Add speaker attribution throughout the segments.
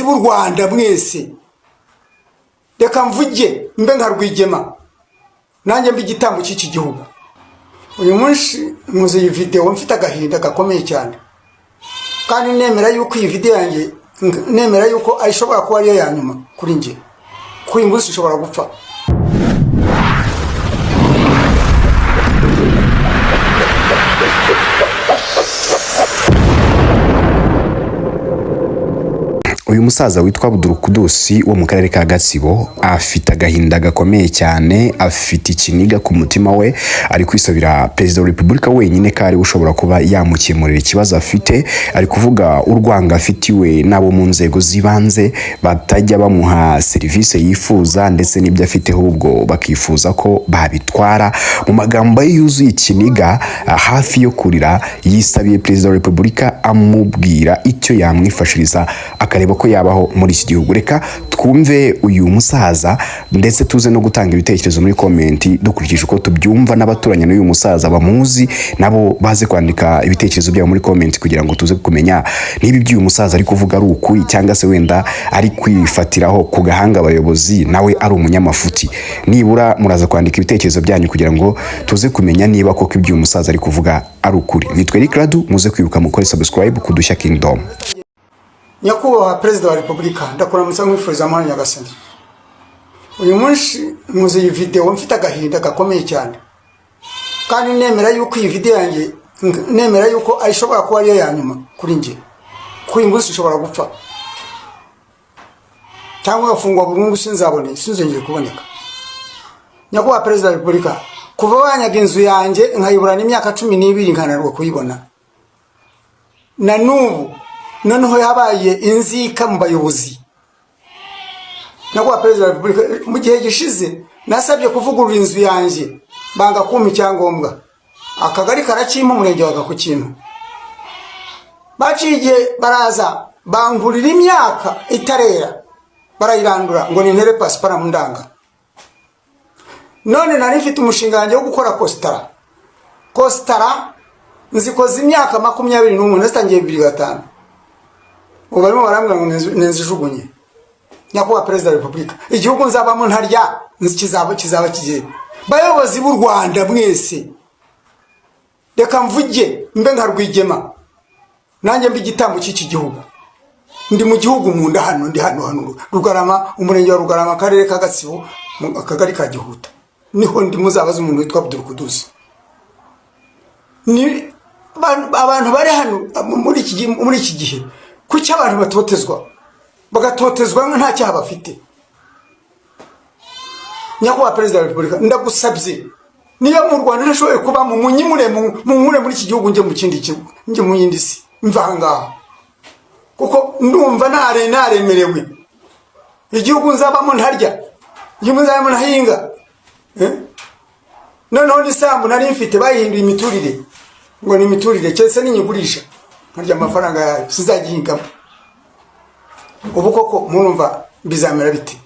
Speaker 1: b'u Rwanda mwese reka mvuge mbe nka Rwigema nanjye mbi gitambo cy'iki gihugu. Uyu munsi muze iyi video mfite agahinda gakomeye cyane, kandi nemera yuko iyi video yanjye nemera yuko ayishobora kuba ariyo ya nyuma kuri nje, kuko uyu munsi ushobora gupfa.
Speaker 2: Uyu musaza witwa Abdul Qudus wo mu karere ka Gatsibo afite agahinda gakomeye cyane, afite ikiniga ku mutima we, ari kwisabira Perezida wa Repubulika wenyine kari ushobora kuba yamukemurira ikibazo afite. Ari kuvuga urwanga afitiwe nabo mu nzego zibanze batajya bamuha serivisi yifuza ndetse n'ibyo afite, ahubwo bakifuza ko babitwara. Mu magambo yuzuye ikiniga hafi yo kurira, yisabiye Perezida wa Repubulika amubwira icyo yamwifashiriza akareba ko yabaho muri iki gihugu. Reka twumve uyu musaza ndetse tuze no gutanga ibitekerezo muri komenti dukurikije uko tubyumva, n'abaturanye n'uyu musaza bamuzi nabo baze kwandika ibitekerezo byabo muri komenti kugira ngo tuze kumenya niba iby'uyu musaza ari kuvuga ari ukuri cyangwa se wenda ari kwifatiraho ku gahanga abayobozi nawe ari umunyamafuti. Nibura muraza kwandika ibitekerezo byanyu kugira ngo tuze kumenya niba koko iby'uyu musaza ari kuvuga ari ukuri. Nitwe Rikradu, muze kwibuka mukore subscribe ku Dushya Kingdom.
Speaker 1: Nyakubahwa Perezida wa Repubulika, ndakuramutsa nkwifuriza amahoro nyagasani. Uyu munsi muze iyi video mfite agahinda gakomeye cyane, kandi nemera yuko iyi video yanjye nemera yuko ayishobora kuba ariyo ya nyuma kuri nje, kuko uyu munsi ushobora gupfa cyangwa gafungwa burundu, sinzongere kuboneka. Nyakubahwa Perezida wa Repubulika, kuva wanyaga inzu yanjye nkayiburana imyaka 12 nkanarwa kuyibona, na n'ubu noneho yabaye inzika mu bayobozi. Nyakubahwa Perezida wa Repubulika, mu gihe gishize nasabye kuvugurura inzu yanjye banga kumpa icyangombwa, akagari karakimpa, umurenge waga ku kintu. Baciye baraza bangurira imyaka itarera barayirandura ngo ni ntere pasipara ndanga. None nari mfite umushinga wanjye wo gukora kostara nzikoze imyaka 21 nastangiye 2005. Ubu barimo barambwira ngo nenzijugunye. Nyakubahwa Perezida wa Repubulika, igihugu nzabamo ntarya kizaba kigiye. Bayobozi b'u Rwanda mwese reka mvuge mbe nka Rwigema nanjye mbi gitambo cy'iki gihugu. Ndi mu gihugu mu nda hano, ndi hano Rugarama, umurenge wa Rugarama, akarere ka Gatsibo, akagari ka Gihuta. Niho ndi muzabaza umuntu witwa Abdul Qudus. Ni abantu bari hano muri iki gihe, kuki abantu bagatotezwa nta cyaha bafite. Nyakubahwa Perezida wa Repubulika, ndagusabye niyo mu Rwanda nashoboye kuba mu munyimure muri iki gihugu, nje mu kindi gihugu, nje mu yindi si, mva ngaho kuko ndumva naremerewe. Igihugu nzabamo ntarya, igihugu nzabamo ntahinga. Noneho n'isambu nari mfite bayihinduye imiturire, ngo ni imiturire cyese n'inyigurisha nkarya amafaranga yayo sizagihingamo. Ubu koko murumva bizamera biti?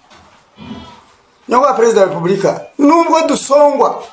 Speaker 1: Nyakubahwa Perezida wa Repubulika, nubwo dusongwa